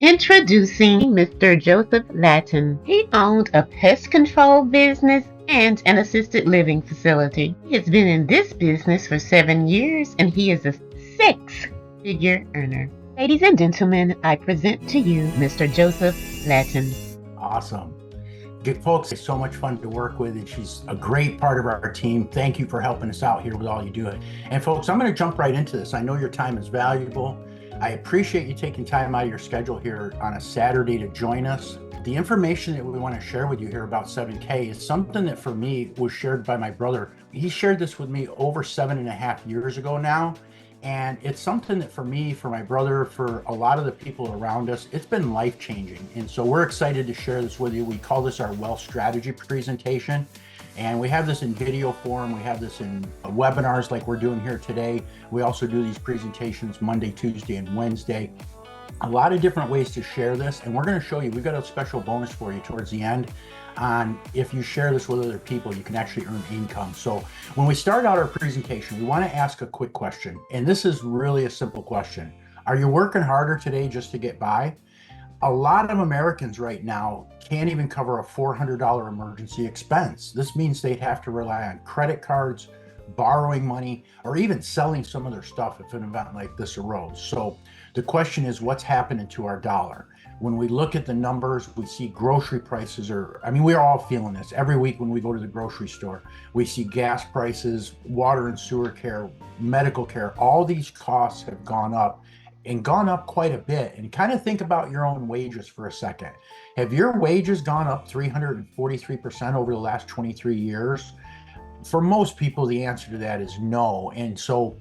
Introducing Mr. Joseph Latin. He owned a pest control business and an assisted living facility. He has been in this business for 7 years and he is a six-figure earner. Ladies and gentlemen, I present to you Mr. Joseph Latin. Awesome. Good folks, it's so much fun to work with, and she's a great part of our team. Thank you for helping us out here with all you do. And folks, I'm going to jump right into this. I know your time is valuable. I appreciate you taking time out of your schedule here on a Saturday to join us. The information that we want to share with you here about 7K is something that for me was shared by my brother. He shared this with me over 7.5 years ago now. And it's something that for me, for my brother, for a lot of the people around us, it's been life-changing. And so we're excited to share this with you. We call this our wealth strategy presentation. And we have this in video form. We have this in webinars like we're doing here today. We also do these presentations Monday, Tuesday, and Wednesday. A lot of different ways to share this. And we're going to show you, we've got a special bonus for you towards the end on if you share this with other people, you can actually earn income. So when we start out our presentation, we want to ask a quick question. And this is really a simple question. Are you working harder today just to get by? A lot of Americans right now can't even cover a $400 emergency expense. This means they'd have to rely on credit cards, borrowing money, or even selling some of their stuff if an event like this arose. So the question is, what's happening to our dollar? When we look at the numbers, we see grocery prices we're all feeling this. Every week when we go to the grocery store, we see gas prices, water and sewer care, medical care, all these costs have gone up and gone up quite a bit. And kind of think about your own wages for a second. Have your wages gone up 343% over the last 23 years? For most people, the answer to that is no. And so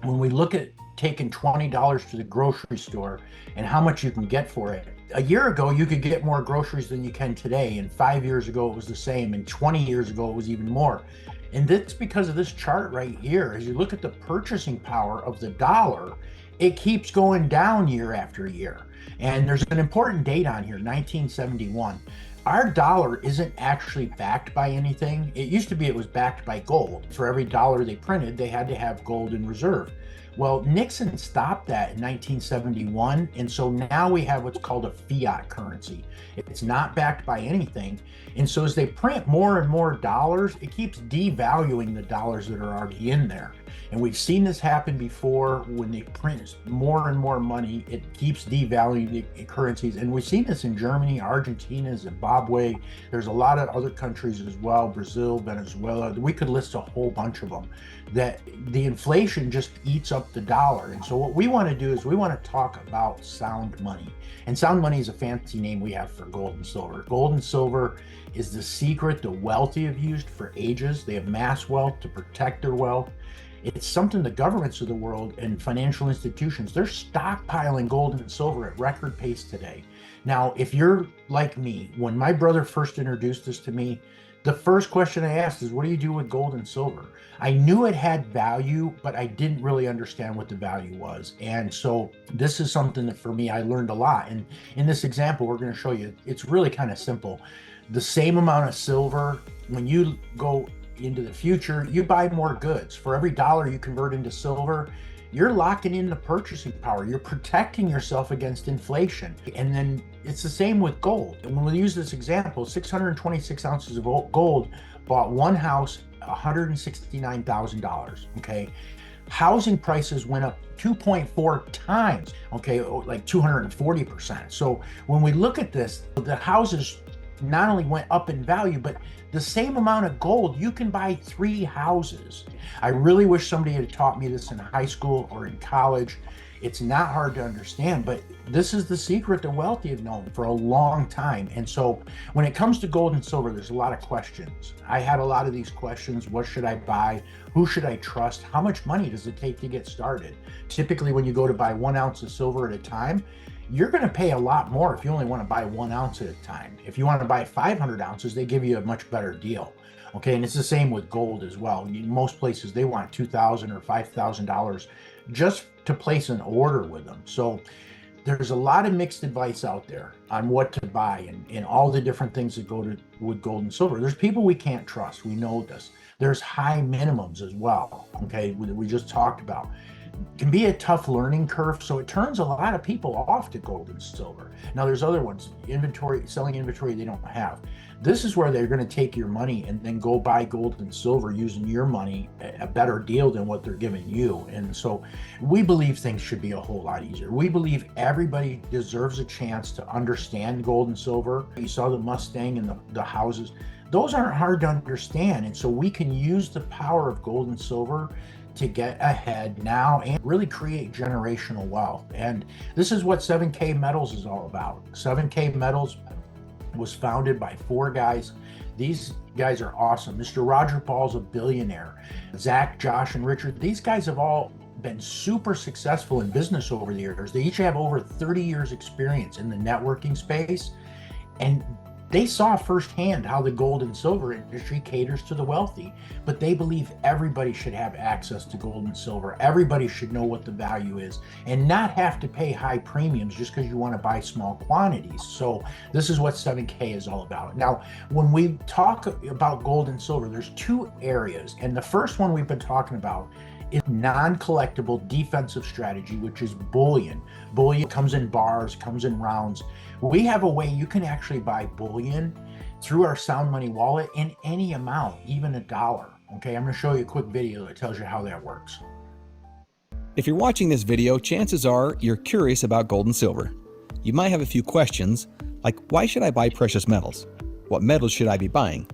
when we look at taking $20 to the grocery store and how much you can get for it, a year ago, you could get more groceries than you can today. And 5 years ago, it was the same. And 20 years ago, it was even more. And that's because of this chart right here. As you look at the purchasing power of the dollar, it keeps going down year after year. And there's an important date on here, 1971. Our dollar isn't actually backed by anything. It used to be it was backed by gold. For every dollar they printed, they had to have gold in reserve. Well, Nixon stopped that in 1971, and so now we have what's called a fiat currency. It's not backed by anything, and so as they print more and more dollars, it keeps devaluing the dollars that are already in there. And we've seen this happen before. When they print more and more money, it keeps devaluing the currencies. And we've seen this in Germany, Argentina, Zimbabwe. There's a lot of other countries as well, Brazil, Venezuela. We could list a whole bunch of them, that the inflation just eats up the dollar. And so what we want to do is we want to talk about sound money. And sound money is a fancy name we have for gold and silver. Gold and silver is the secret the wealthy have used for ages. They have amassed wealth to protect their wealth. It's something the governments of the world and financial institutions, they're stockpiling gold and silver at record pace today. Now, if you're like me, when my brother first introduced this to me, the first question I asked is, what do you do with gold and silver? I knew it had value, but I didn't really understand what the value was. And so this is something that for me, I learned a lot. And in this example, we're going to show you, it's really kind of simple. The same amount of silver, when you go into the future, you buy more goods. For every dollar you convert into silver, you're locking in the purchasing power. You're protecting yourself against inflation. And then it's the same with gold. And when we use this example, 626 ounces of gold bought one house $169,000. Okay. Housing prices went up 2.4 times, okay, like 240%. So when we look at this, the houses not only went up in value, but the same amount of gold, you can buy 3 houses. I really wish somebody had taught me this in high school or in college. It's not hard to understand, but this is the secret the wealthy have known for a long time. And so when it comes to gold and silver, there's a lot of questions. I had a lot of these questions. What should I buy? Who should I trust? How much money does it take to get started? Typically, when you go to buy 1 ounce of silver at a time, you're going to pay a lot more if you only want to buy 1 ounce at a time. If you want to buy 500 ounces, they give you a much better deal. Okay, and it's the same with gold as well. In most places, they want $2,000 or $5,000 just to place an order with them. So there's a lot of mixed advice out there on what to buy and all the different things that go with gold and silver. There's people we can't trust. We know this. There's high minimums as well. Okay, we just talked about. can be a tough learning curve, so it turns a lot of people off to gold and silver. Now there's other ones, selling inventory they don't have. This is where they're going to take your money and then go buy gold and silver using your money, a better deal than what they're giving you. And so we believe things should be a whole lot easier. We believe everybody deserves a chance to understand gold and silver. You saw the Mustang and the houses. Those aren't hard to understand. And so we can use the power of gold and silver to get ahead now and really create generational wealth. And this is what 7K Metals is all about. 7K Metals was founded by 4 guys. These guys are awesome. Mr. Roger Paul's a billionaire. Zach, Josh, and Richard, these guys have all been super successful in business over the years. They each have over 30 years experience in the networking space. And they saw firsthand how the gold and silver industry caters to the wealthy, but they believe everybody should have access to gold and silver. Everybody should know what the value is and not have to pay high premiums just because you want to buy small quantities. So this is what 7K is all about. Now, when we talk about gold and silver, there's 2 areas. And the first one we've been talking about is non-collectible defensive strategy, which is bullion. Bullion comes in bars, comes in rounds. We have a way you can actually buy bullion through our Sound Money wallet in any amount, even $1. Okay, I'm going to show you a quick video that tells you how that works. If you're watching this video, chances are you're curious about gold and silver. You might have a few questions, like why should I buy precious metals? What metals should I be buying?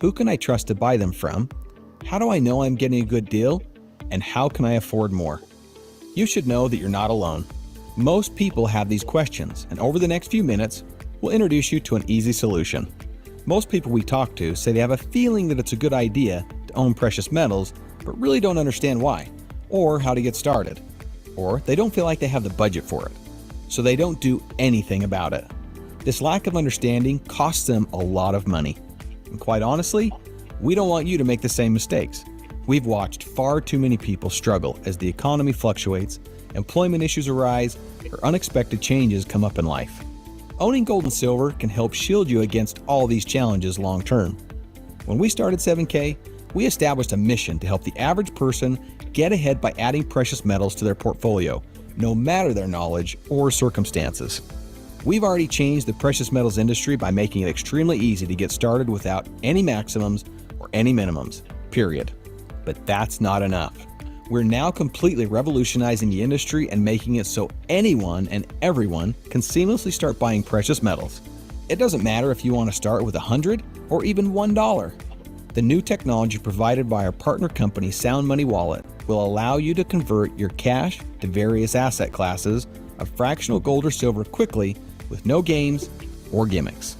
Who can I trust to buy them from? How do I know I'm getting a good deal? And how can I afford more? You should know that you're not alone. Most people have these questions, and over the next few minutes, we'll introduce you to an easy solution. Most people we talk to say they have a feeling that it's a good idea to own precious metals, but really don't understand why, or how to get started. Or they don't feel like they have the budget for it, so they don't do anything about it. This lack of understanding costs them a lot of money. And quite honestly, we don't want you to make the same mistakes. We've watched far too many people struggle as the economy fluctuates, employment issues arise, or unexpected changes come up in life. Owning gold and silver can help shield you against all these challenges long term. When we started 7K, we established a mission to help the average person get ahead by adding precious metals to their portfolio, no matter their knowledge or circumstances. We've already changed the precious metals industry by making it extremely easy to get started without any maximums or any minimums, period. But that's not enough. We're now completely revolutionizing the industry and making it so anyone and everyone can seamlessly start buying precious metals. It doesn't matter if you want to start with $100 or even $1. The new technology provided by our partner company Sound Money Wallet will allow you to convert your cash to various asset classes of fractional gold or silver quickly with no games or gimmicks.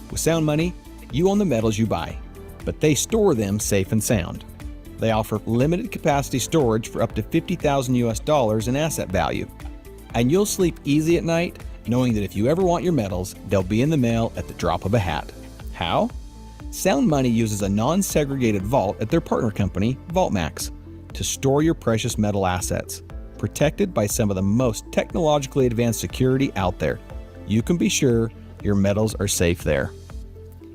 With Sound Money, you own the metals you buy, but they store them safe and sound. They offer limited capacity storage for up to $50,000 in asset value. And you'll sleep easy at night knowing that if you ever want your metals, they'll be in the mail at the drop of a hat. How? Sound Money uses a non-segregated vault at their partner company, VaultMax, to store your precious metal assets, protected by some of the most technologically advanced security out there. You can be sure your metals are safe there.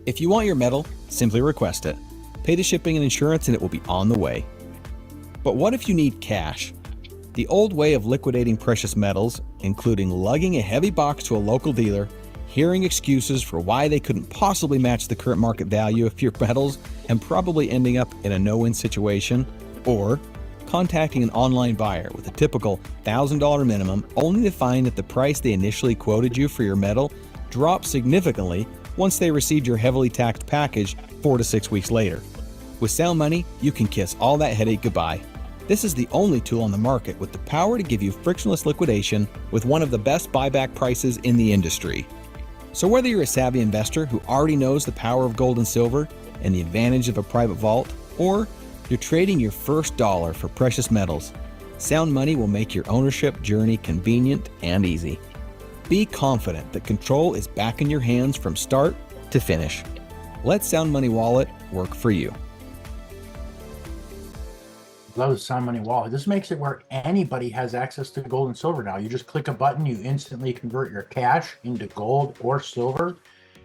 If you want your metal, simply request it. Pay the shipping and insurance and it will be on the way. But what if you need cash? The old way of liquidating precious metals, including lugging a heavy box to a local dealer, hearing excuses for why they couldn't possibly match the current market value of your metals and probably ending up in a no-win situation, or contacting an online buyer with a typical $1,000 minimum only to find that the price they initially quoted you for your metal dropped significantly once they received your heavily taxed package 4 to 6 weeks later. With Sound Money, you can kiss all that headache goodbye. This is the only tool on the market with the power to give you frictionless liquidation with one of the best buyback prices in the industry. So whether you're a savvy investor who already knows the power of gold and silver and the advantage of a private vault, or you're trading your first dollar for precious metals, Sound Money will make your ownership journey convenient and easy. Be confident that control is back in your hands from start to finish. Let Sound Money Wallet work for you. Love the Sound Money Wallet. This makes it where anybody has access to gold and silver now. You just click a button, you instantly convert your cash into gold or silver.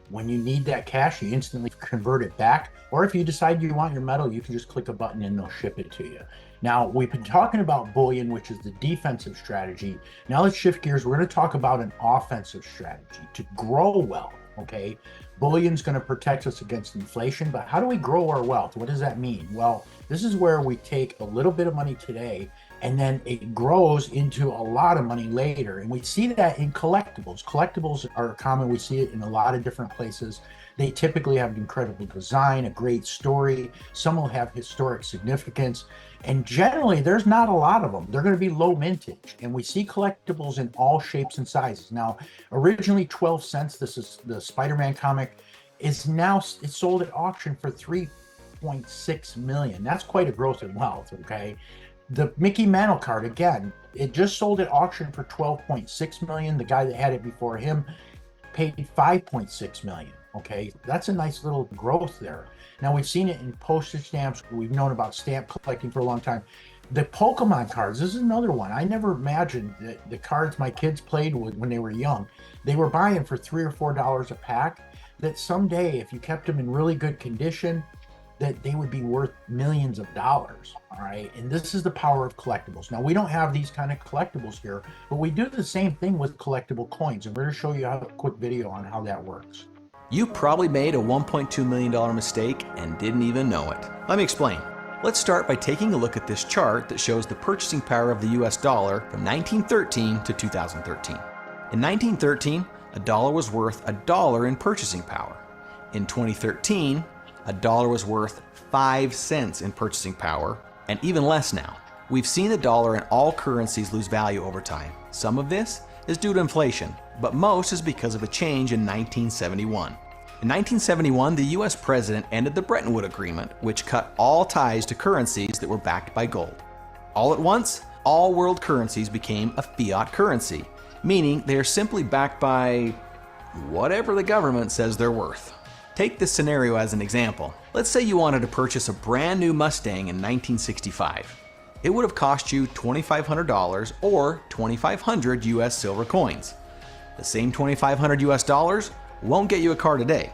When you need that cash, you instantly convert it back. Or if you decide you want your metal, you can just click a button and they'll ship it to you. Now, we've been talking about bullion, which is the defensive strategy. Now let's shift gears. We're going to talk about an offensive strategy to grow wealth, okay? Bullion's going to protect us against inflation, but how do we grow our wealth? What does that mean? Well, this is where we take a little bit of money today and then it grows into a lot of money later. And we see that in collectibles. Collectibles are common. We see it in a lot of different places. They typically have an incredible design, a great story. Some will have historic significance. And generally, there's not a lot of them. They're going to be low mintage. And we see collectibles in all shapes and sizes. Now, originally 12 cents, this is the Spider-Man comic, it's sold at auction for 3.6 million. That's quite a growth in wealth, okay? The Mickey Mantle card, again, it just sold at auction for 12.6 million. The guy that had it before him paid 5.6 million. Okay, that's a nice little growth there. Now, we've seen it in postage stamps. We've known about stamp collecting for a long time. The Pokemon cards, this is another one. I never imagined that the cards my kids played with when they were young, they were buying for $3 or $4 a pack, that someday, if you kept them in really good condition, that they would be worth millions of dollars, all right? And this is the power of collectibles. Now, we don't have these kind of collectibles here, but we do the same thing with collectible coins, and we're going to show you a quick video on how that works. You probably made a $1.2 million mistake and didn't even know it. Let me explain. Let's start by taking a look at this chart that shows the purchasing power of the US dollar from 1913 to 2013. In 1913, a dollar was worth $1 in purchasing power. In 2013, a dollar was worth 5 cents in purchasing power, and even less now. We've seen the dollar and all currencies lose value over time. Some of this is due to inflation, but most is because of a change in 1971. In 1971, the US president ended the Bretton Woods Agreement, which cut all ties to currencies that were backed by gold. All at once, all world currencies became a fiat currency, meaning they are simply backed by whatever the government says they're worth. Take this scenario as an example. Let's say you wanted to purchase a brand new Mustang in 1965. It would have cost you $2,500 or 2,500 US silver coins. The same 2,500 US dollars won't get you a car today,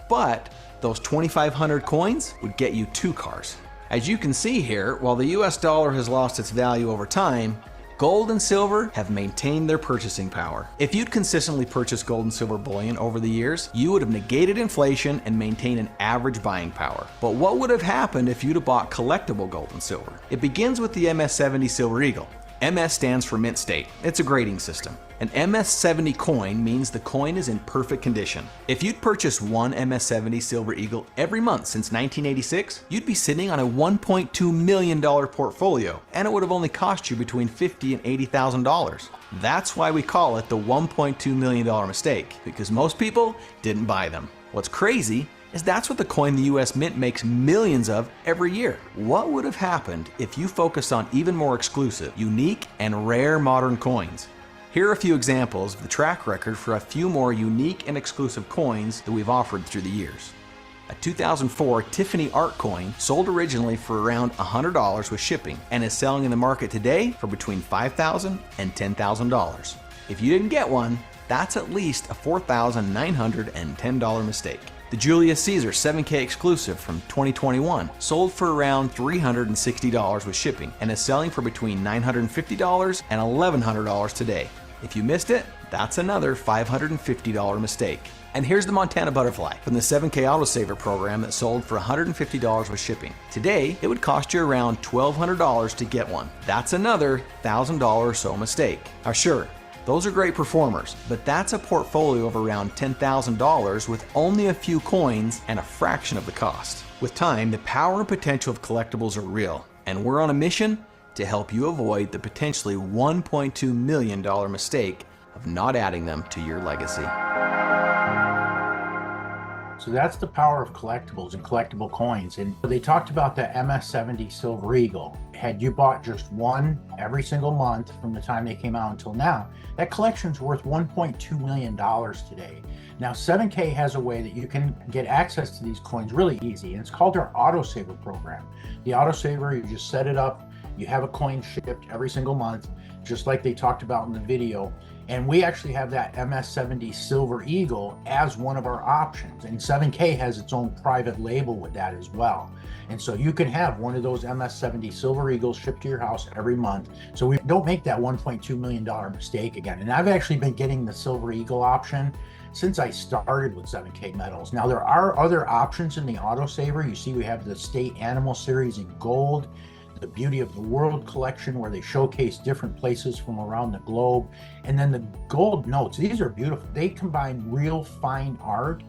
but those 2,500 coins would get you 2 cars. As you can see here, while the US dollar has lost its value over time, gold and silver have maintained their purchasing power. If you'd consistently purchased gold and silver bullion over the years, you would have negated inflation and maintained an average buying power. But what would have happened if you'd have bought collectible gold and silver? It begins with the MS-70 Silver Eagle. MS stands for mint state. It's a grading system. An MS-70 coin means the coin is in perfect condition. If you'd purchased one MS-70 Silver Eagle every month since 1986, you'd be sitting on a $1.2 million portfolio, and it would have only cost you between $50,000 and $80,000. That's why we call it the $1.2 million mistake, because most people didn't buy them. What's crazy is that's what the coin the US Mint makes millions of every year. What would have happened if you focused on even more exclusive, unique, and rare modern coins? Here are a few examples of the track record for a few more unique and exclusive coins that we've offered through the years. A 2004 Tiffany art coin sold originally for around $100 with shipping and is selling in the market today for between $5,000 and $10,000. If you didn't get one, that's at least a $4,910 mistake. The Julius Caesar 7K exclusive from 2021 sold for around $360 with shipping and is selling for between $950 and $1,100 today. If you missed it, that's another $550 mistake. And here's the Montana Butterfly from the 7K Autosaver program that sold for $150 with shipping. Today, it would cost you around $1,200 to get one. That's another $1,000 or so mistake. Now sure, those are great performers, but that's a portfolio of around $10,000 with only a few coins and a fraction of the cost. With time, the power and potential of collectibles are real, and we're on a mission to help you avoid the potentially $1.2 million mistake of not adding them to your legacy. So that's the power of collectibles and collectible coins. And they talked about the MS-70 Silver Eagle. Had you bought just one every single month from the time they came out until now, that collection's worth $1.2 million today. Now, 7K has a way that you can get access to these coins really easy, and it's called our Autosaver program. The Autosaver, you just set it up, You have a coin shipped every single month, just like they talked about in the video. And we actually have that MS70 Silver Eagle as one of our options. And 7K has its own private label with that as well. And so you can have one of those MS70 Silver Eagles shipped to your house every month. So we don't make that $1.2 million mistake again. And I've actually been getting the Silver Eagle option since I started with 7K Metals. Now there are other options in the autosaver. You see we have the State Animal Series in gold, the Beauty of the World collection where they showcase different places from around the globe, and then the gold notes. These are beautiful. They combine real fine art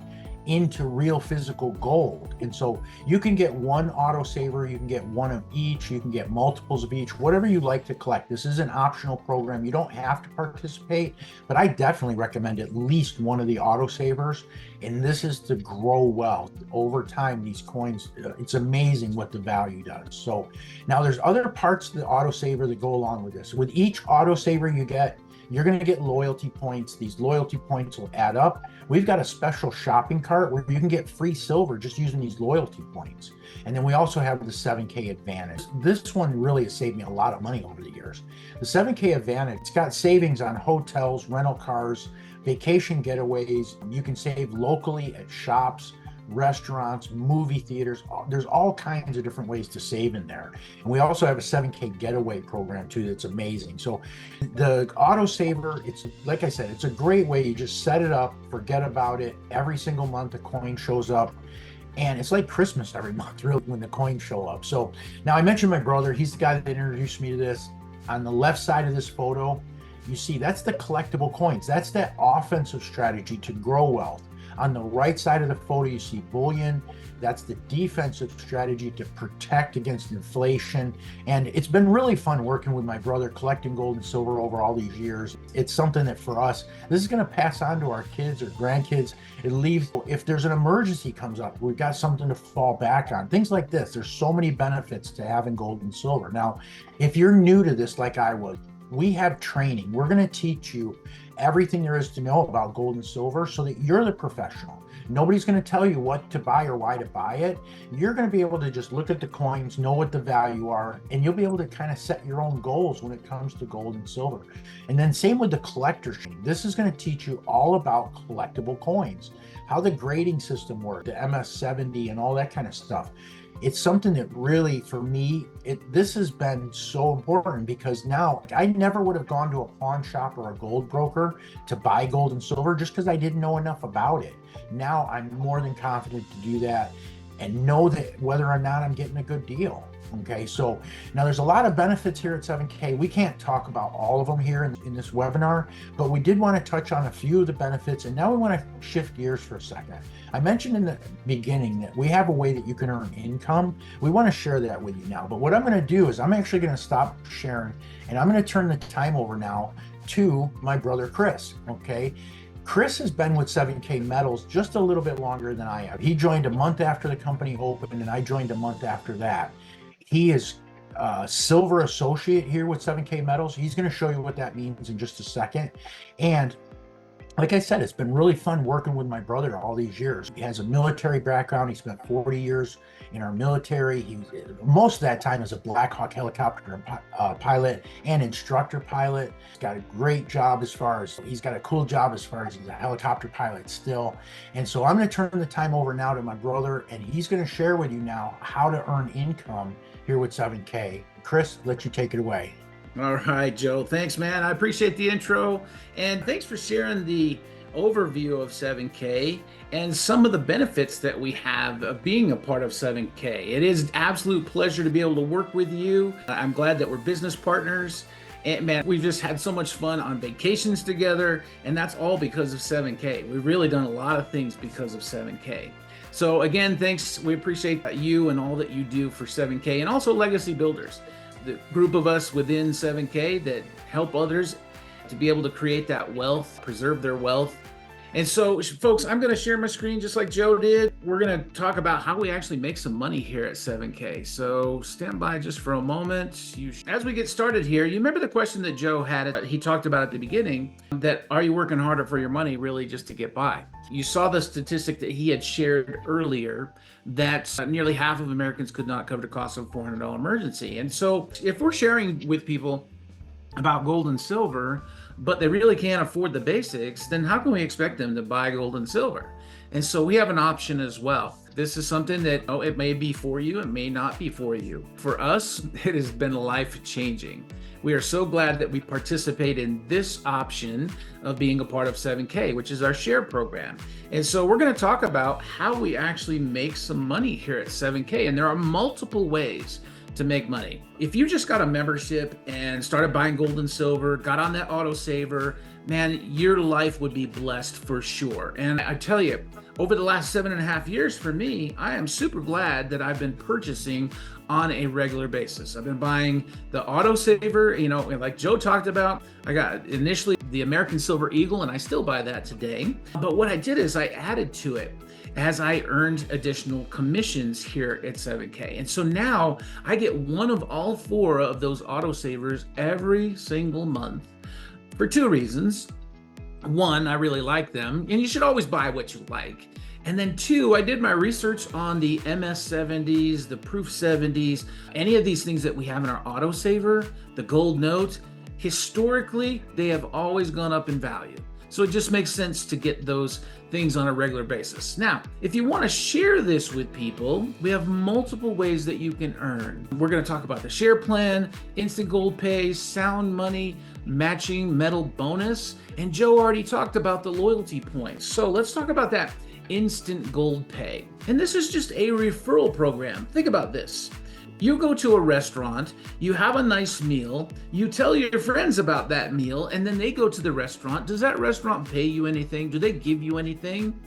into real physical gold. And so you can get one autosaver, you can get one of each, you can get multiples of each, whatever you like to collect. This is an optional program. You don't have to participate, but I definitely recommend at least one of the autosavers. And this is to grow wealth over time. These coins, it's amazing what the value does. So now there's other parts of the autosaver that go along with this. With each autosaver you get, you're going to get loyalty points. These loyalty points will add up. We've got a special shopping cart where you can get free silver just using these loyalty points. And then we also have the 7K Advantage. This one really has saved me a lot of money over the years. The 7K Advantage, it's got savings on hotels, rental cars, vacation getaways. You can save locally at shops, restaurants, movie theaters. There's all kinds of different ways to save in there. And we also have a 7K getaway program too that's amazing. So the autosaver, it's like I said, it's a great way. You just set it up, forget about it. Every single month a coin shows up. And it's like Christmas every month, really, when the coins show up. So now I mentioned my brother. He's the guy that introduced me to this. On the left side of this photo, you see that's the collectible coins. That's that offensive strategy to grow wealth. On the right side of the photo, you see bullion. That's the defensive strategy to protect against inflation. And it's been really fun working with my brother, collecting gold and silver over all these years. It's something that for us, this is going to pass on to our kids or grandkids. It leaves, if there's an emergency comes up, we've got something to fall back on. Things like this. There's so many benefits to having gold and silver. Now, if you're new to this like I was, we have training. We're going to teach you everything there is to know about gold and silver so that you're the professional. Nobody's going to tell you what to buy or why to buy it. You're going to be able to just look at the coins, know what the value are, and you'll be able to kind of set your own goals when it comes to gold and silver. And then same with the collector's training. This is going to teach you all about collectible coins, how the grading system works, the MS70 and all that kind of stuff. It's something that really, for me, this has been so important because now I never would have gone to a pawn shop or a gold broker to buy gold and silver just because I didn't know enough about it. Now I'm more than confident to do that and know that whether or not I'm getting a good deal. Okay, so now there's a lot of benefits here at 7K. We can't talk about all of them here in this webinar, but we did want to touch on a few of the benefits. And now we want to shift gears for a second. I mentioned in the beginning that we have a way that you can earn income. We want to share that with you now. But what I'm going to do is I'm actually going to stop sharing and I'm going to turn the time over now to my brother, Chris. Okay. Chris has been with 7K Metals just a little bit longer than I have. He joined a month after the company opened and I joined a month after that. He is a silver associate here with 7K Metals. He's going to show you what that means in just a second. And like I said, it's been really fun working with my brother all these years. He has a military background. He spent 40 years in our military. Most of that time as a Black Hawk helicopter pilot and instructor pilot. He's got a great job he's got a cool job as far as he's a helicopter pilot still. And so I'm going to turn the time over now to my brother, and he's going to share with you now how to earn income here with 7K. Chris, let you take it away. All right, Joe. Thanks, man. I appreciate the intro. And thanks for sharing the overview of 7K and some of the benefits that we have of being a part of 7K. It is an absolute pleasure to be able to work with you. I'm glad that we're business partners. And man, we've just had so much fun on vacations together. And that's all because of 7K. We've really done a lot of things because of 7K. So again, thanks. We appreciate you and all that you do for 7K and also Legacy Builders, the group of us within 7K that help others to be able to create that wealth, preserve their wealth. And so, folks, I'm going to share my screen just like Joe did. We're going to talk about how we actually make some money here at 7K. So stand by just for a moment. As we get started here, you remember the question that Joe had, he talked about at the beginning, that are you working harder for your money really just to get by? You saw the statistic that he had shared earlier that nearly half of Americans could not cover the cost of a $400 emergency. And so if we're sharing with people about gold and silver, but they really can't afford the basics, then how can we expect them to buy gold and silver? And so we have an option as well. This is something that, it may be for you, it may not be for you. For us, it has been life-changing. We are so glad that we participate in this option of being a part of 7K, which is our share program. And so we're going to talk about how we actually make some money here at 7K. And there are multiple ways to make money. If you just got a membership and started buying gold and silver, got on that autosaver, man, your life would be blessed for sure. And I tell you, over the last 7.5 years for me, I am super glad that I've been purchasing on a regular basis. I've been buying the autosaver, like Joe talked about. I got initially the American Silver Eagle, and I still buy that today. But what I did is I added to it as I earned additional commissions here at 7K. And so now I get one of all 4 of those autosavers every single month for 2 reasons. 1, I really like them, and you should always buy what you like. And then 2, I did my research on the MS70s, the Proof 70s, any of these things that we have in our autosaver, the gold note. Historically, they have always gone up in value. So it just makes sense to get those things on a regular basis. Now, if you want to share this with people, we have multiple ways that you can earn. We're going to talk about the share plan, instant gold pay, sound money, matching metal bonus, and Joe already talked about the loyalty points. So let's talk about that instant gold pay. And this is just a referral program. Think about this. You go to a restaurant, you have a nice meal, you tell your friends about that meal, and then they go to the restaurant. Does that restaurant pay you anything? Do they give you anything?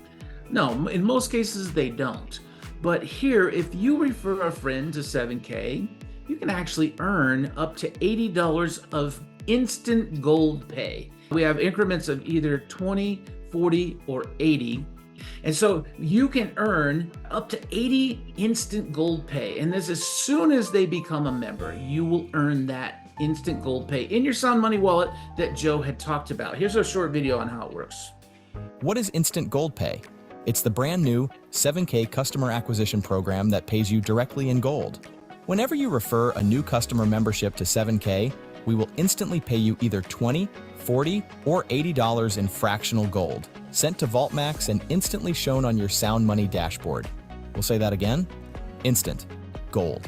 No, in most cases they don't. But here, if you refer a friend to 7K, you can actually earn up to $80 of instant gold pay. We have increments of either 20, 40, or 80. And so you can earn up to 80 instant gold pay. And this, as soon as they become a member, you will earn that instant gold pay in your Sound Money wallet that Joe had talked about. Here's a short video on how it works. What is instant gold pay? It's the brand new 7K customer acquisition program that pays you directly in gold. Whenever you refer a new customer membership to 7K, we will instantly pay you either $20, $40, or $80 in fractional gold, sent to VaultMax and instantly shown on your Sound Money dashboard. We'll say that again. Instant. Gold.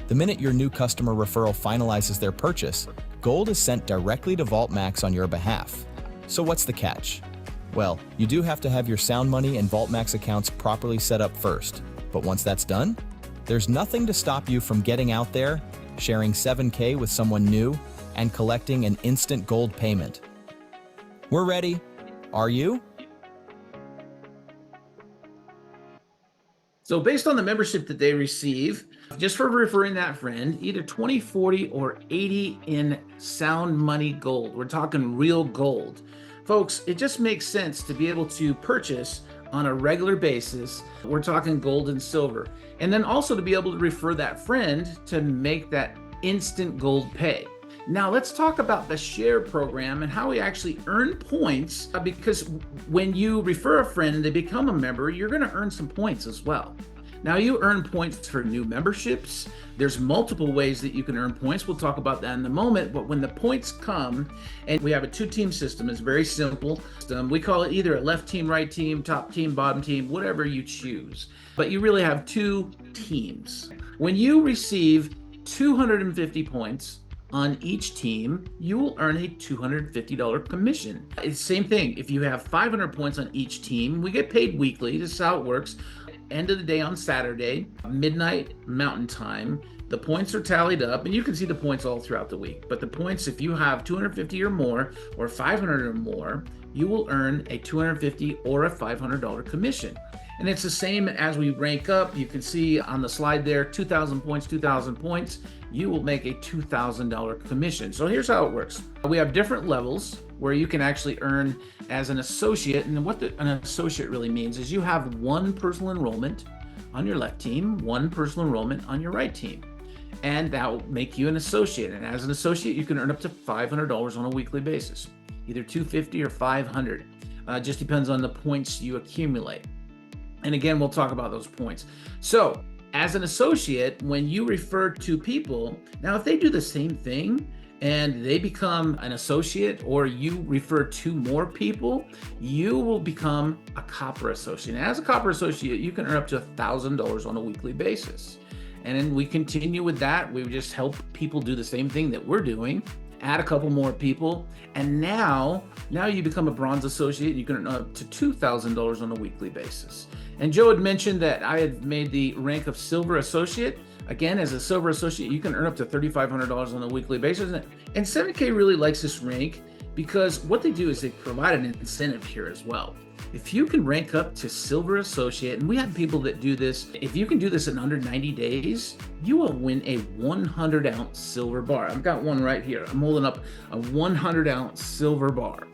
The minute your new customer referral finalizes their purchase, gold is sent directly to VaultMax on your behalf. So what's the catch? Well, you do have to have your Sound Money and VaultMax accounts properly set up first. But once that's done, there's nothing to stop you from getting out there, sharing 7K with someone new, and collecting an instant gold payment. We're ready. Are you? So based on the membership that they receive, just for referring that friend, either 20, 40, or 80 in Sound Money gold. We're talking real gold. Folks, it just makes sense to be able to purchase on a regular basis. We're talking gold and silver. And then also to be able to refer that friend to make that instant gold pay. Now let's talk about the share program and how we actually earn points, because when you refer a friend and they become a member, you're going to earn some points as well. Now you earn points for new memberships. There's multiple ways that you can earn points. We'll talk about that in a moment, but when the points come, and we have a 2-team system, it's very simple. We call it either a left team, right team, top team, bottom team, whatever you choose. But you really have 2 teams. When you receive 250 points on each team, you will earn a $250 commission. It's the same thing. If you have 500 points on each team, we get paid weekly. This is how it works. End of the day on Saturday, midnight Mountain Time, the points are tallied up, and you can see the points all throughout the week. But the points, if you have 250 or more, or 500 or more, you will earn a $250 or a $500 commission. And it's the same as we rank up. You can see on the slide there, 2,000 points, 2,000 points, you will make a $2,000 commission. So here's how it works. We have different levels where you can actually earn as an associate. And what an associate really means is you have one personal enrollment on your left team, one personal enrollment on your right team. And that will make you an associate. And as an associate, you can earn up to $500 on a weekly basis, either $250 or $500. Just depends on the points you accumulate. And again, we'll talk about those points. So as an associate, when you refer to people, now if they do the same thing and they become an associate, or you refer to more people, you will become a copper associate. And as a copper associate, you can earn up to $1,000 on a weekly basis. And then we continue with that. We just help people do the same thing that we're doing, add a couple more people, and now you become a bronze associate. You can earn up to $2,000 on a weekly basis. And Joe had mentioned that I had made the rank of silver associate. Again, as a silver associate, you can earn up to $3,500 on a weekly basis. And 7K really likes this rank because what they do is they provide an incentive here as well. If you can rank up to silver associate, and we have people that do this, if you can do this in under 90 days, you will win a 100-ounce silver bar. I've got one right here. I'm holding up a 100-ounce silver bar.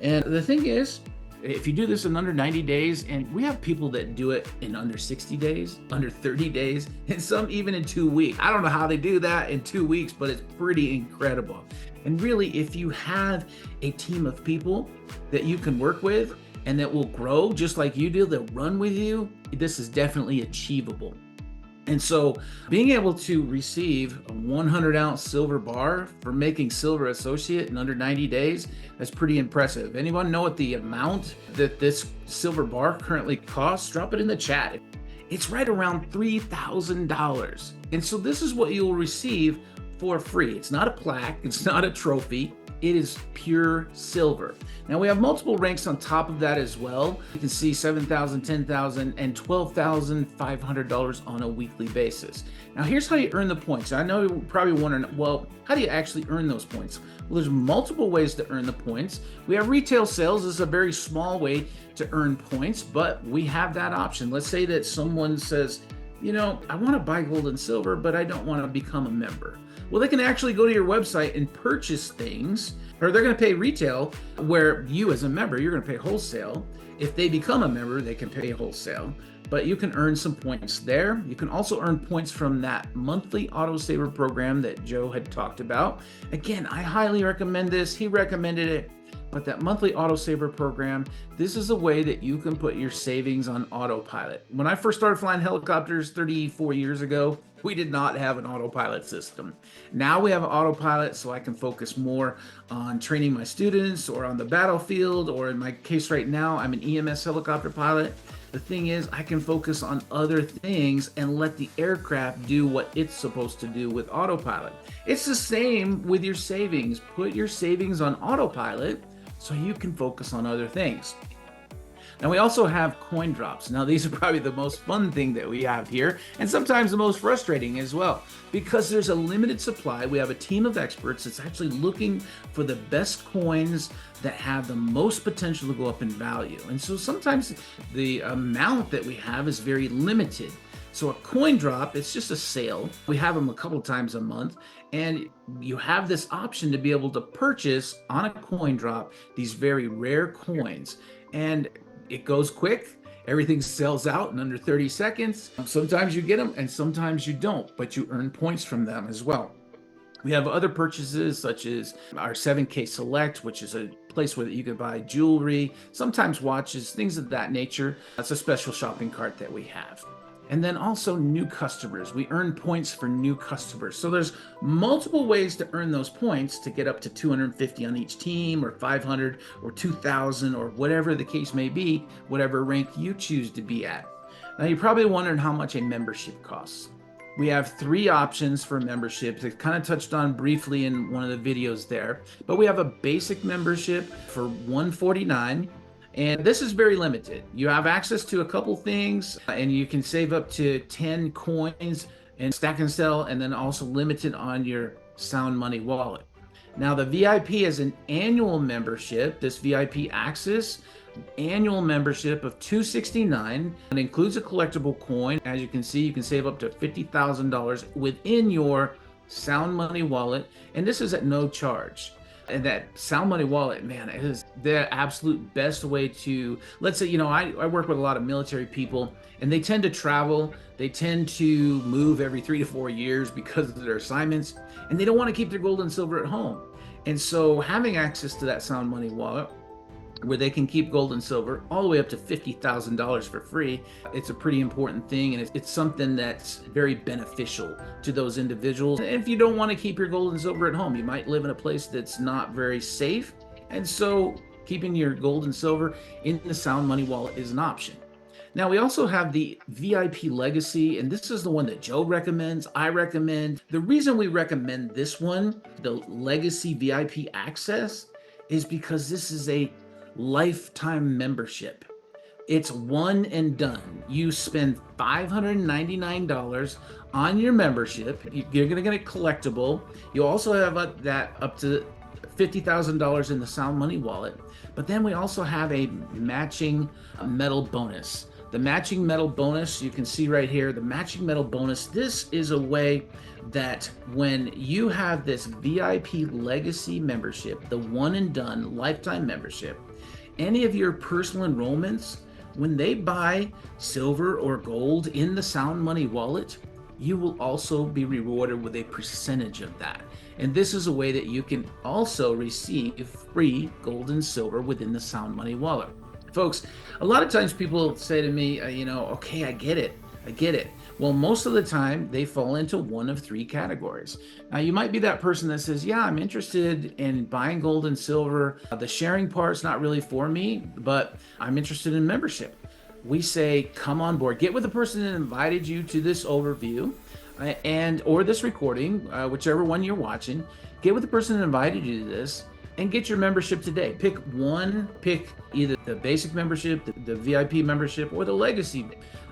And the thing is, if you do this in under 90 days, and we have people that do it in under 60 days, under 30 days, and some even in 2 weeks. I don't know how they do that in 2 weeks, but it's pretty incredible. And really, if you have a team of people that you can work with and that will grow just like you do, they'll run with you, this is definitely achievable. And so being able to receive a 100-ounce silver bar for making silver associate in under 90 days, that's pretty impressive. Anyone know what the amount that this silver bar currently costs? Drop it in the chat. It's right around $3,000. And so this is what you'll receive for free. It's not a plaque, it's not a trophy. It is pure silver. Now we have multiple ranks on top of that as well. You can see $7,000, $10,000, and $12,500 on a weekly basis. Now here's how you earn the points. I know you're probably wondering, well, how do you actually earn those points? Well, there's multiple ways to earn the points. We have retail sales. This is a very small way to earn points, but we have that option. Let's say that someone says, you know, I want to buy gold and silver, but I don't want to become a member. Well, they can actually go to your website and purchase things, or they're going to pay retail, where you as a member, you're going to pay wholesale. If they become a member, they can pay wholesale, but you can earn some points there. You can also earn points from that monthly autosaver program that Joe had talked about. Again, I highly recommend this. He recommended it. But that monthly autosaver program, this is a way that you can put your savings on autopilot. When I first started flying helicopters 34 years ago, we did not have an autopilot system. Now we have an autopilot, so I can focus more on training my students or on the battlefield, or in my case right now, I'm an EMS helicopter pilot. The thing is, I can focus on other things and let the aircraft do what it's supposed to do with autopilot. It's the same with your savings. Put your savings on autopilot so you can focus on other things. Now we also have coin drops. Now these are probably the most fun thing that we have here, and sometimes the most frustrating as well, because there's a limited supply. We have a team of experts that's actually looking for the best coins that have the most potential to go up in value. And so sometimes the amount that we have is very limited. So a coin drop, it's just a sale. We have them a couple times a month, and you have this option to be able to purchase on a coin drop these very rare coins. And it goes quick. Everything sells out in under 30 seconds. Sometimes you get them and sometimes you don't, but you earn points from them as well. We have other purchases such as our 7K Select, which is a place where you can buy jewelry, sometimes watches, things of that nature. That's a special shopping cart that we have. And then also new customers. We earn points for new customers. So there's multiple ways to earn those points to get up to 250 on each team, or 500 or 2,000, or whatever the case may be, whatever rank you choose to be at. Now you're probably wondering how much a membership costs. We have 3 options for memberships. It's kind of touched on briefly in one of the videos there, but we have a basic membership for $149. And this is very limited. You have access to a couple things, and you can save up to 10 coins and stack and sell, and then also limited on your Sound Money wallet. Now the VIP is an annual membership. This VIP access annual membership of $269. It includes a collectible coin. As you can see, you can save up to $50,000 within your Sound Money wallet, and this is at no charge. And that Sound Money wallet, man, it is the absolute best way to, let's say, I work with a lot of military people, and they tend to travel. They tend to move every 3 to 4 years because of their assignments, and they don't want to keep their gold and silver at home. And so having access to that Sound Money wallet, where they can keep gold and silver all the way up to $50,000 for free, it's a pretty important thing, and it's something that's very beneficial to those individuals. And if you don't want to keep your gold and silver at home, you might live in a place that's not very safe, and so keeping your gold and silver in the Sound Money wallet is an option. Now, we also have the VIP Legacy, and this is the one that Joe recommends, I recommend. The reason we recommend this one, the Legacy VIP Access, is because this is a lifetime membership. It's one and done. You spend $599 on your membership. You're going to get a collectible. You also have that up to $50,000 in the Sound Money wallet. But then we also have a matching metal bonus. The matching metal bonus, you can see right here, the matching metal bonus. This is a way that when you have this VIP Legacy membership, the one and done lifetime membership, any of your personal enrollments, when they buy silver or gold in the Sound Money wallet, you will also be rewarded with a percentage of that. And this is a way that you can also receive free gold and silver within the Sound Money wallet. Folks, a lot of times people say to me, okay, I get it. Well, most of the time they fall into one of three categories. Now, you might be that person that says, yeah, I'm interested in buying gold and silver. The sharing part's not really for me, but I'm interested in membership. We say, come on board, get with the person that invited you to this overview or this recording, whichever one you're watching. Get with the person that invited you to this and get your membership today. Pick either the basic membership, the VIP membership, or the Legacy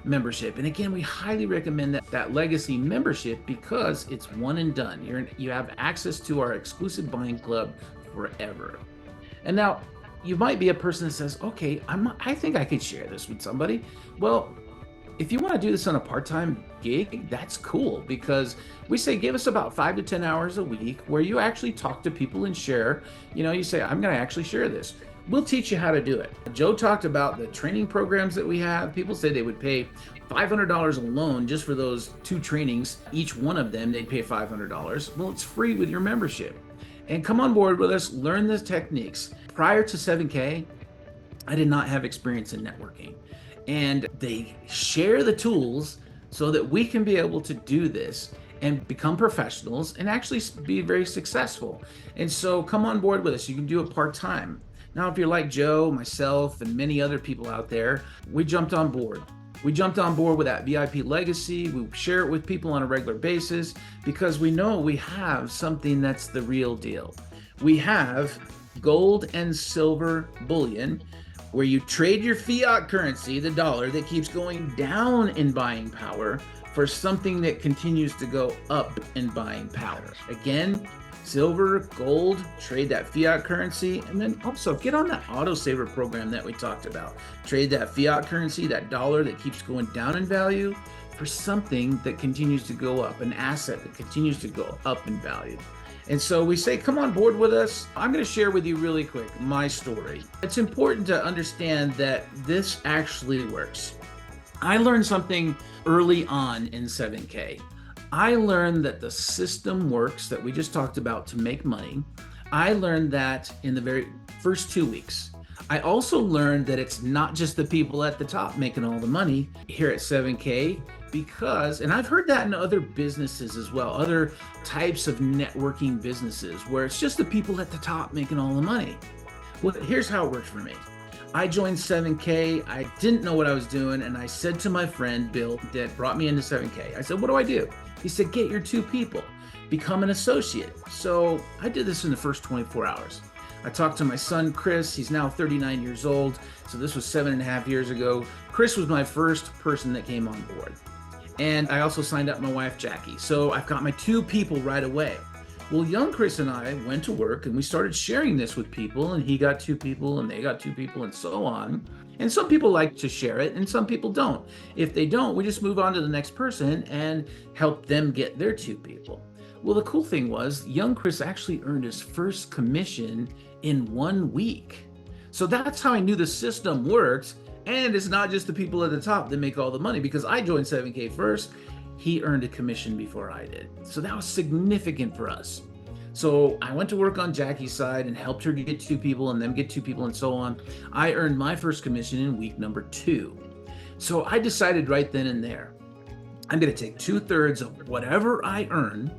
membership. And again, we highly recommend that Legacy membership because it's one and done. You have access to our exclusive buying club forever. And now you might be a person that says, okay, I think I could share this with somebody. Well, if you want to do this on a part-time gig, that's cool, because we say give us about 5 to 10 hours a week where you actually talk to people and share. You say, I'm going to actually share this. We'll teach you how to do it. Joe talked about the training programs that we have. People say they would pay $500 alone just for those 2 trainings. Each one of them, they'd pay $500. Well, it's free with your membership. And come on board with us, learn the techniques. Prior to 7K, I did not have experience in networking. And they share the tools so that we can be able to do this and become professionals and actually be very successful. And so come on board with us. You can do it part-time. Now, if you're like Joe, myself, and many other people out there, we jumped on board. We jumped on board with that VIP Legacy. We share it with people on a regular basis because we know we have something that's the real deal. We have gold and silver bullion, where you trade your fiat currency, the dollar, that keeps going down in buying power, for something that continues to go up in buying power. Again, silver, gold, trade that fiat currency, and then also get on that autosaver program that we talked about. Trade that fiat currency, that dollar that keeps going down in value, for something that continues to go up, an asset that continues to go up in value. And so we say, come on board with us. I'm going to share with you really quick my story. It's important to understand that this actually works. I learned something early on in 7K. I learned that the system works that we just talked about to make money. I learned that in the very first 2 weeks. I also learned that it's not just the people at the top making all the money here at 7K, because, and I've heard that in other businesses as well, other types of networking businesses, where it's just the people at the top making all the money. Well, here's how it worked for me. I joined 7K. I didn't know what I was doing, and I said to my friend Bill that brought me into 7K, I said, what do I do? He said, get your 2 people, become an associate. So I did this in the first 24 hours. I talked to my son, Chris. He's now 39 years old. So this was 7.5 years ago. Chris was my first person that came on board. And I also signed up my wife, Jackie. So I've got my 2 people right away. Well, young Chris and I went to work and we started sharing this with people, and he got 2 people and they got 2 people and so on. And some people like to share it and some people don't. If they don't, we just move on to the next person and help them get their 2 people. Well, the cool thing was young Chris actually earned his first commission in 1 week. So that's how I knew the system works. And it's not just the people at the top that make all the money, because I joined 7K first. He earned a commission before I did. So that was significant for us. So I went to work on Jackie's side and helped her get 2 people and them get 2 people and so on. I earned my first commission in week number 2. So I decided right then and there, I'm going to take 2/3 of whatever I earn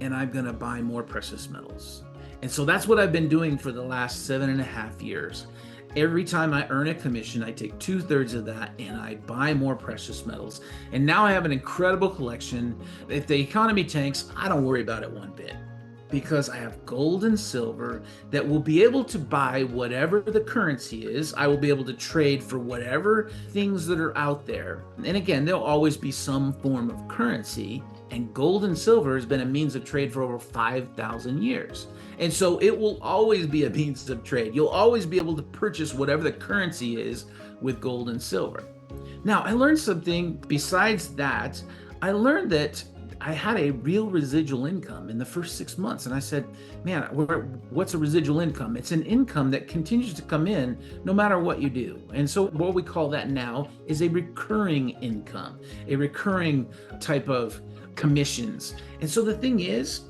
and I'm going to buy more precious metals. And so that's what I've been doing for the last 7.5 years. Every time I earn a commission, I take 2/3 of that and I buy more precious metals. And now I have an incredible collection. If the economy tanks, I don't worry about it one bit, because I have gold and silver that will be able to buy whatever the currency is. I will be able to trade for whatever things that are out there. And again, there'll always be some form of currency. And gold and silver has been a means of trade for over 5,000 years. And so it will always be a means of trade. You'll always be able to purchase whatever the currency is with gold and silver. Now, I learned something besides that. I learned that I had a real residual income in the first 6 months. And I said, man, what's a residual income? It's an income that continues to come in no matter what you do. And so what we call that now is a recurring income, a recurring type of commissions. And so the thing is,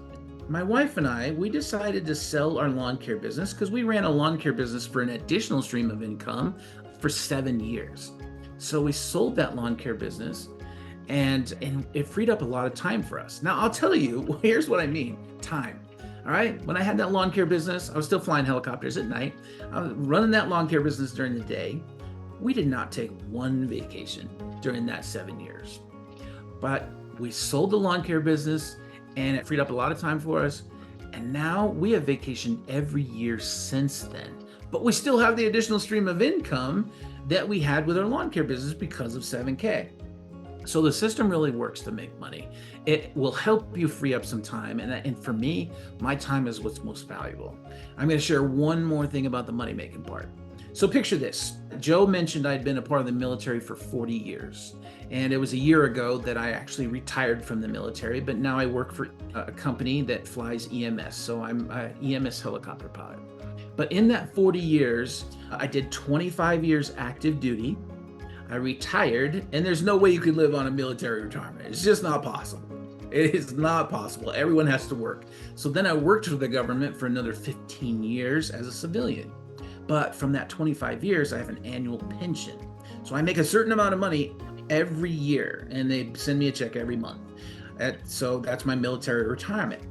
my wife and I, we decided to sell our lawn care business because we ran a lawn care business for an additional stream of income for 7 years. So we sold that lawn care business and it freed up a lot of time for us. Now, I'll tell you, here's what I mean, time. All right, when I had that lawn care business, I was still flying helicopters at night. I was running that lawn care business during the day. We did not take one vacation during that 7 years. But we sold the lawn care business and it freed up a lot of time for us. And now we have vacation every year since then. But we still have the additional stream of income that we had with our lawn care business because of 7K. So the system really works to make money. It will help you free up some time. And for me, my time is what's most valuable. I'm going to share one more thing about the money-making part. So picture this. Joe mentioned I'd been a part of the military for 40 years. And it was a year ago that I actually retired from the military, but now I work for a company that flies EMS. So I'm an EMS helicopter pilot. But in that 40 years, I did 25 years active duty. I retired, and there's no way you could live on a military retirement. It's just not possible. It is not possible. Everyone has to work. So then I worked for the government for another 15 years as a civilian. But from that 25 years, I have an annual pension. So I make a certain amount of money every year, and they send me a check every month. So that's my military retirement.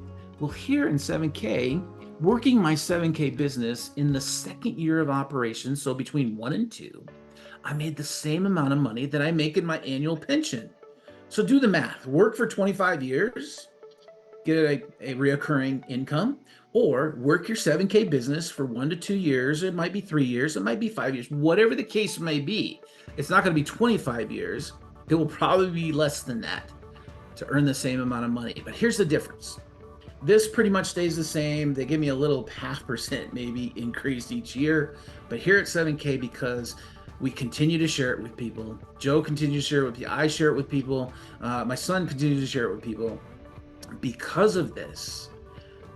Well, here in 7K, working my 7K business in the second year of operation, so between 1 and 2, I made the same amount of money that I make in my annual pension. So do the math. Work for 25 years, get a reoccurring income, or work your 7K business for 1 to 2 years. It might be 3 years. It might be 5 years. Whatever the case may be, it's not going to be 25 years. It will probably be less than that to earn the same amount of money. But here's the difference. This pretty much stays the same. They give me a little 0.5% maybe increase each year. But here at 7K, because we continue to share it with people. Joe continues to share it with people. I share it with people. My son continues to share it with people. Because of this,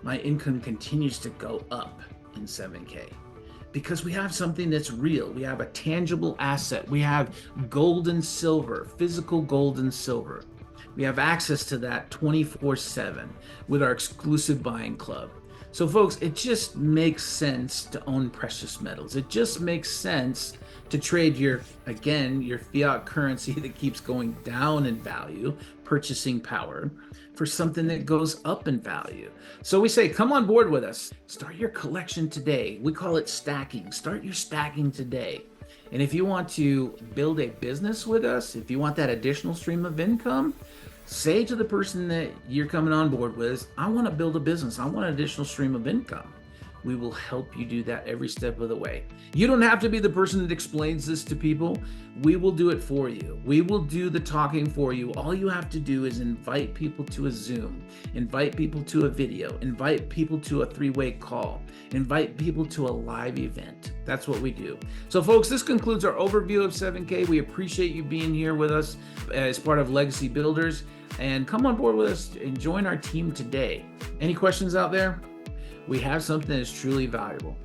my income continues to go up in 7K because we have something that's real. We have a tangible asset. We have gold and silver, physical gold and silver. We have access to that 24/7 with our exclusive buying club. So folks, it just makes sense to own precious metals. It just makes sense to trade your fiat currency that keeps going down in value, purchasing power, for something that goes up in value. So we say, come on board with us. Start your collection today. We call it stacking. Start your stacking today. And if you want to build a business with us, if you want that additional stream of income, say to the person that you're coming on board with, I want to build a business. I want an additional stream of income. We will help you do that every step of the way. You don't have to be the person that explains this to people. We will do it for you. We will do the talking for you. All you have to do is invite people to a Zoom, invite people to a video, invite people to a 3-way call, invite people to a live event. That's what we do. So folks, this concludes our overview of 7K. We appreciate you being here with us as part of Legacy Builders, and come on board with us and join our team today. Any questions out there? We have something that is truly valuable.